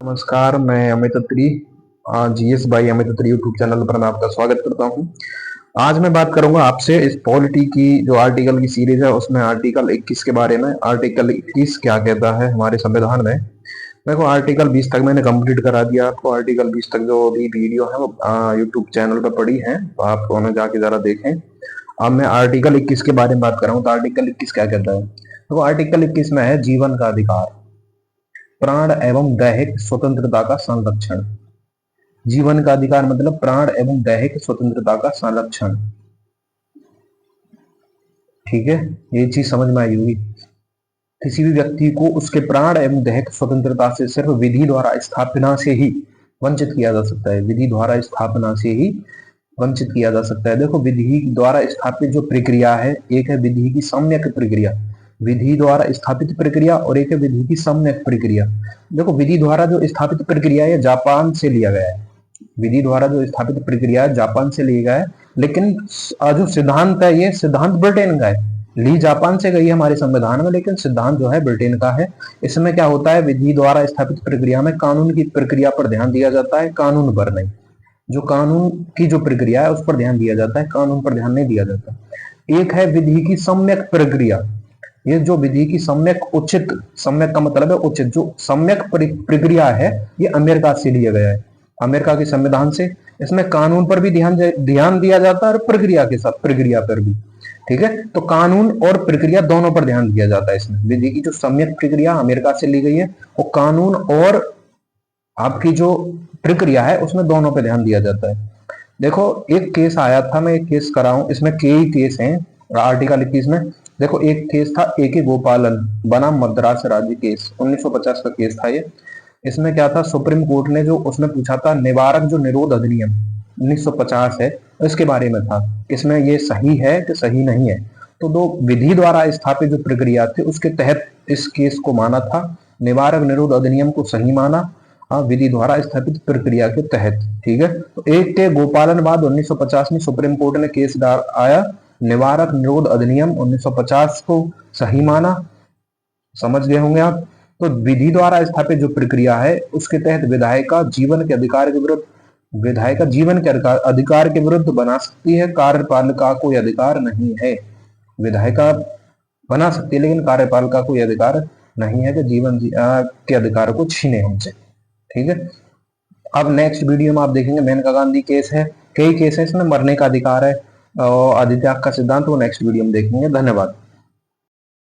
नमस्कार, मैं Amit Atri. GS by Amit Atri YouTube channel पर मैं आपका स्वागत करता हूं। आज मैं बात करूंगा आपसे इस पॉलिटी की जो आर्टिकल की सीरीज है उसमें आर्टिकल 21 के बारे में। आर्टिकल 21 क्या कहता है हमारे संविधान में। देखो, आर्टिकल 20 तक मैंने कंप्लीट करा दिया आपको। आर्टिकल 20 तक जो भी वीडियो है वो यूट्यूब चैनल पर पड़ी है, तो आप उन्हें जाके जरा देखें। अब मैं आर्टिकल 21 के बारे में बात कर रहा हूँ। तो आर्टिकल 21 क्या कहता है? तो आर्टिकल 21 में है जीवन का अधिकार, प्राण एवं दैहिक स्वतंत्रता का संरक्षण। जीवन का अधिकार मतलब प्राण एवं दैहिक स्वतंत्रता का संरक्षण। ठीक है, ये चीज समझ में आई होगी। किसी भी व्यक्ति को उसके प्राण एवं दैहिक स्वतंत्रता से सिर्फ विधि द्वारा स्थापना से ही वंचित किया जा सकता है। विधि द्वारा स्थापना से ही वंचित किया जा सकता है। देखो, विधि द्वारा स्थापित जो प्रक्रिया है, एक है विधि की सम्यक प्रक्रिया, विधि द्वारा स्थापित प्रक्रिया, और एक है विधि की सम्यक प्रक्रिया। देखो, विधि द्वारा जो स्थापित प्रक्रिया है जापान से लिया गया है। विधि द्वारा जो स्थापित प्रक्रिया है जापान से लिया गया है, लेकिन जो सिद्धांत है ये सिद्धांत ब्रिटेन का है। ली जापान से गई है हमारे संविधान में, लेकिन सिद्धांत जो है ब्रिटेन का है। इसमें क्या होता है, विधि द्वारा स्थापित प्रक्रिया में कानून की प्रक्रिया पर ध्यान दिया जाता है, कानून पर नहीं। जो कानून की जो प्रक्रिया है उस पर ध्यान दिया जाता है, कानून पर ध्यान नहीं दिया जाता। एक है विधि की सम्यक प्रक्रिया। ये जो विधि की सम्यक उचित, सम्यक का मतलब है उचित, जो सम्यक प्रक्रिया है ये अमेरिका से लिया गया है, अमेरिका के संविधान से। इसमें कानून पर भी ध्यान दिया जाता है और प्रक्रिया के साथ प्रक्रिया पर भी। ठीक है, तो कानून और प्रक्रिया दोनों पर ध्यान दिया जाता है। इसमें विधि की जो सम्यक प्रक्रिया अमेरिका से ली गई है, वो कानून और आपकी जो प्रक्रिया है उसमें दोनों पे ध्यान दिया जाता है। देखो, एक केस आया था, मैं एक केस कराऊं, इसमें कई केस हैं आर्टिकल 21 में। देखो, एक केस था ए.के. गोपालन बनाम मद्रास राज्य केस, 1950 का केस था ये। इसमें क्या था, सुप्रीम कोर्ट ने जो उसमें पूछा था, निवारक जो निरोध अधिनियम 1950 है इसके बारे में था, इसमें ये सही है कि सही नहीं है। तो दो विधि द्वारा स्थापित जो प्रक्रिया थी उसके तहत इस केस को माना था, निवारक निरोध अधिनियम को सही माना, विधि द्वारा स्थापित प्रक्रिया के तहत। ठीक है, तो एक के गोपालन बाद 1950 में सुप्रीम कोर्ट ने केस आया, निवारक निरोध अधिनियम 1950 को सही माना। समझ गए होंगे आप। तो विधि द्वारा स्थापित जो प्रक्रिया है उसके तहत विधायिका जीवन के अधिकार के विरुद्ध, विधायिका जीवन के अधिकार के विरुद्ध बना सकती है, कार्यपालिका को यह अधिकार नहीं है। विधायिका बना सकती है लेकिन कार्यपालिका को यह अधिकार नहीं है कि जीवन के अधिकार को छीने हमसे। ठीक है, अब नेक्स्ट वीडियो में आप देखेंगे मेनका गांधी केस है, कई केस है इसमें, मरने का अधिकार है और अधित्याग का सिद्धांत, वो नेक्स्ट वीडियो में देखेंगे। धन्यवाद।